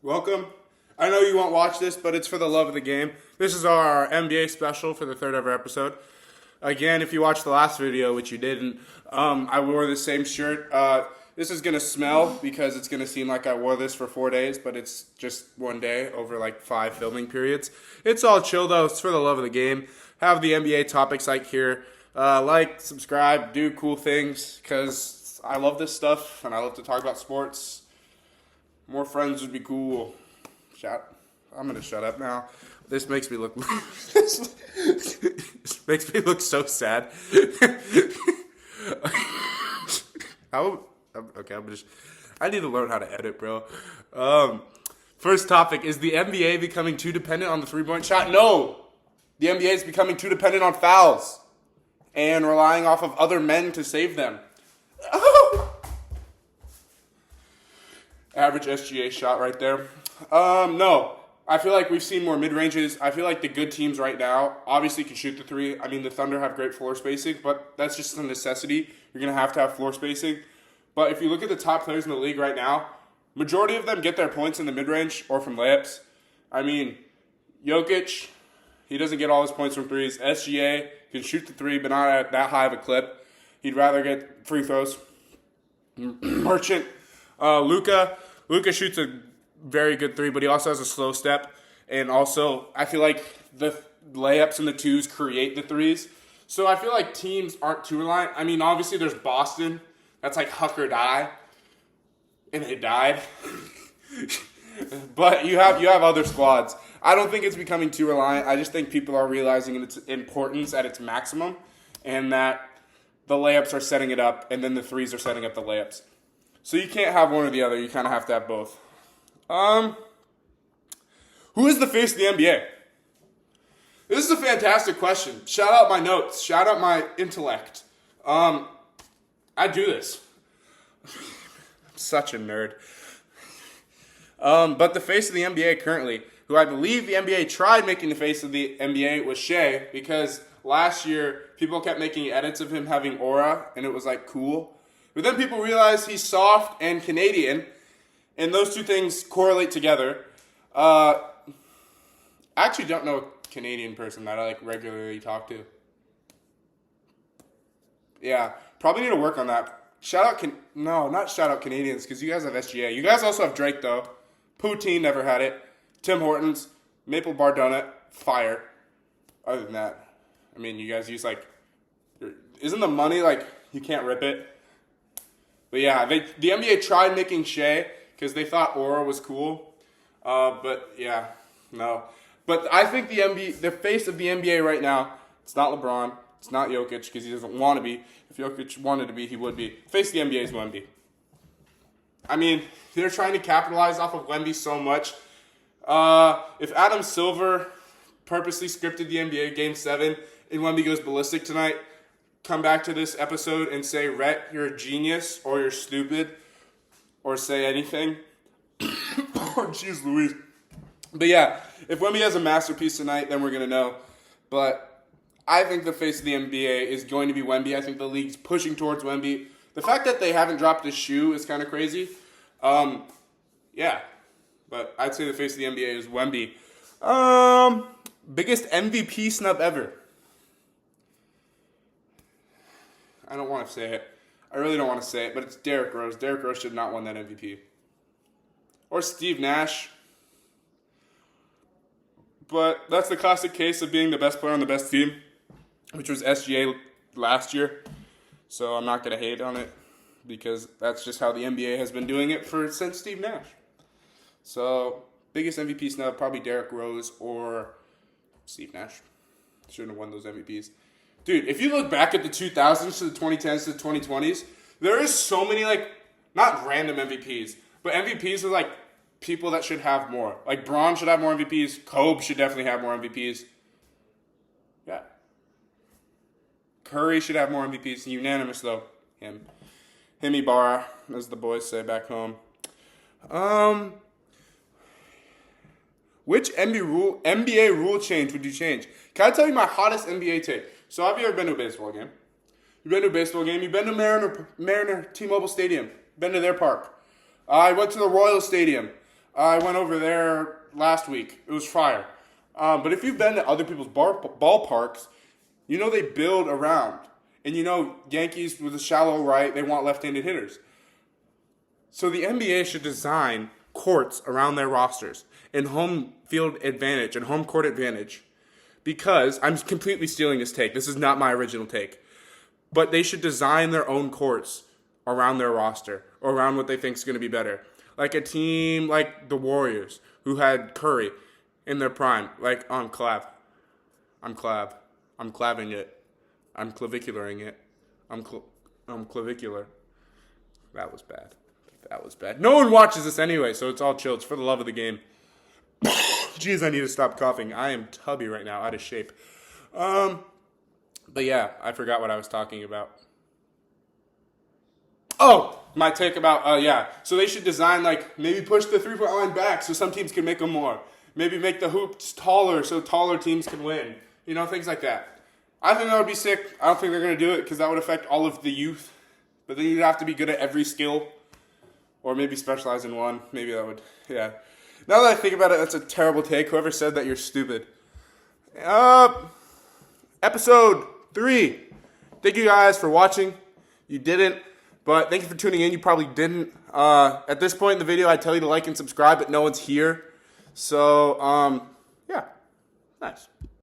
Welcome. I know you won't watch this, but it's for the love of the game. This is our NBA special for the third ever episode. Again, if you watched the last video, which you didn't, I wore the same shirt. This is going to smell because it's going to seem like I wore this for 4 days, but it's just one day over like 5 filming periods. It's all chill though. It's for the love of the game. Have the NBA topic site here. Like, subscribe, do cool things because I love this stuff and I love to talk about sports. More friends would be cool. I'm gonna shut up now. This makes me look. This makes me look so sad. Okay, I need to learn how to edit, bro. First topic is the NBA becoming too dependent on the 3-point shot? No, the NBA is becoming too dependent on fouls and relying off of other men to save them. Average SGA shot right there. No. I feel like we've seen more mid-ranges. I feel like the good teams right now obviously can shoot the three. I mean, the Thunder have great floor spacing, but that's just a necessity. You're going to have floor spacing. But if you look at the top players in the league right now, majority of them get their points in the mid-range or from layups. I mean, Jokic, he doesn't get all his points from threes. SGA can shoot the three, but not at that high of a clip. He'd rather get free throws. Merchant. Luka shoots a very good three, but he also has a slow step. And also, I feel like the layups and the twos create the threes. So I feel like teams aren't too reliant. I mean, obviously there's Boston. That's like huck or die. And they died. But you have other squads. I don't think it's becoming too reliant. I just think people are realizing its importance at its maximum. And that the layups are setting it up, and then the threes are setting up the layups. So you can't have one or the other. You kind of have to have both. Who is the face of the NBA? This is a fantastic question. Shout out my notes. Shout out my intellect. I do this. I'm such a nerd. But the face of the NBA currently, who I believe the NBA tried making the face of the NBA, was Shea, because last year people kept making edits of him having aura, and it was like cool. But then people realize he's soft and Canadian, and those two things correlate together. I actually don't know a Canadian person that I like regularly talk to. Yeah, probably need to work on that. Not shout out Canadians, because you guys have SGA. You guys also have Drake, though. Poutine never had it. Tim Hortons, Maple Bar Donut, fire. Other than that, I mean, you guys use isn't the money you can't rip it? But yeah, the NBA tried making Shea because they thought aura was cool. But yeah, no. But I think the face of the NBA right now, it's not LeBron, it's not Jokic because he doesn't want to be. If Jokic wanted to be, he would be. The face of the NBA is Wemby. I mean, they're trying to capitalize off of Wemby so much. If Adam Silver purposely scripted the NBA Game 7 and Wemby goes ballistic tonight, come back to this episode and say, Rhett, you're a genius, or you're stupid, or say anything. Or jeez Louise. But yeah, if Wemby has a masterpiece tonight, then we're going to know. But I think the face of the NBA is going to be Wemby. I think the league's pushing towards Wemby. The fact that they haven't dropped his shoe is kind of crazy. Yeah. But I'd say the face of the NBA is Wemby. Biggest MVP snub ever. I don't want to say it. I really don't want to say it, but it's Derrick Rose. Derrick Rose should not won that MVP. Or Steve Nash. But that's the classic case of being the best player on the best team, which was SGA last year. So I'm not going to hate on it because that's just how the NBA has been doing it since Steve Nash. So biggest MVP snub, probably Derrick Rose or Steve Nash. Shouldn't have won those MVPs. Dude, if you look back at the 2000s to the 2010s to the 2020s, there is so many, not random MVPs, but MVPs are, people that should have more. Braun should have more MVPs. Kobe should definitely have more MVPs. Yeah. Curry should have more MVPs. Unanimous, though. Him. Ibarra, as the boys say back home. Which NBA rule change would you change? Can I tell you my hottest NBA take? So have you ever been to a baseball game? You've been to a baseball game. You've been to Mariner T-Mobile Stadium. Been to their park. I went to the Royal Stadium. I went over there last week. It was fire. But if you've been to other people's ballparks, you know they build around. And you know Yankees with a shallow right, they want left-handed hitters. So the NBA should design courts around their rosters and home field advantage and home court advantage. Because I'm completely stealing this take. This is not my original take. But they should design their own courts around their roster or around what they think is going to be better. Like a team like the Warriors, who had Curry in their prime. Like, I'm claving it. I'm clavicularing it. I'm clavicular. That was bad. No one watches this anyway, so it's all chill. It's for the love of the game. Jeez, I need to stop coughing. I am tubby right now, out of shape. But yeah, I forgot what I was talking about. Oh, my take about, yeah. So they should design, like, maybe push the three-point line back so some teams can make them more. Maybe make the hoops taller so taller teams can win. You know, things like that. I think that would be sick. I don't think they're going to do it because that would affect all of the youth. But then you'd have to be good at every skill. Or maybe specialize in one. Maybe that would, yeah. Now that I think about it, that's a terrible take. Whoever said that, you're stupid. Episode 3. Thank you guys for watching. You didn't, but thank you for tuning in. You probably didn't. At this point in the video, I tell you to like and subscribe, but no one's here. So, yeah. Nice.